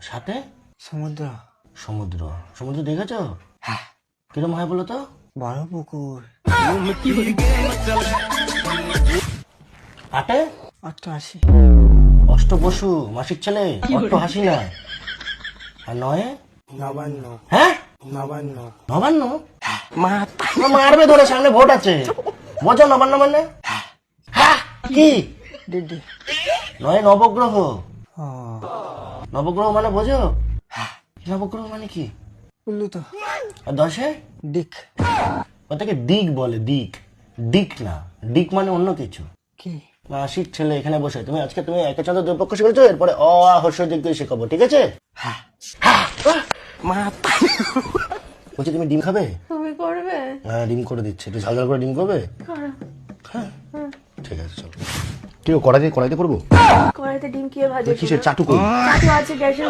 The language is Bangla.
সাথে সমুদ্র। সমুদ্র। সমুদ্র দেখেছো? হ্যাঁ। কিরম হয় বলো তো? বড় পুকুর। আটে 88। অষ্টবসু মাসির ছেলে, অষ্টহাসি না। আর নয়ে 52। হ্যাঁ নবান্ন। নবান্ন। মাথা। মারবে ধরে, সামনে ভোট আছে। বোঝো নবান্ন মানে? হ্যাঁ কি? ডিডি। নয় নবগ্রহ। ও নবগ্রহ মানে বোঝো? নবগ্রহ মানে কি? বললু তো। আর দশে দিক। ওটাকে দিক বলে, দিক। দিক না, দিক মানে অন্য কিছু। কি? মাসির ছেলে এখানে বসে, তুমি আজকে তুমি একে চন্দ্র দুই পক্ষ শিখেছো, এরপরে অ আ হর্ষ দিক শেখাবো, ঠিক আছে? মাথা। বলছি তুমি ডিম খাবে? তুমি করবে? হ্যাঁ ডিম করে দিচ্ছে, একটু ঝাল ঝাল করে ডিম করবে? করো। হ্যাঁ ঠিক আছে চলো। ঠিক আছে, কড়াইতে করবো? কড়াইতে ডিম কি ভাজে? কিসের চাটু কই? চাটু আছে গ্যাসের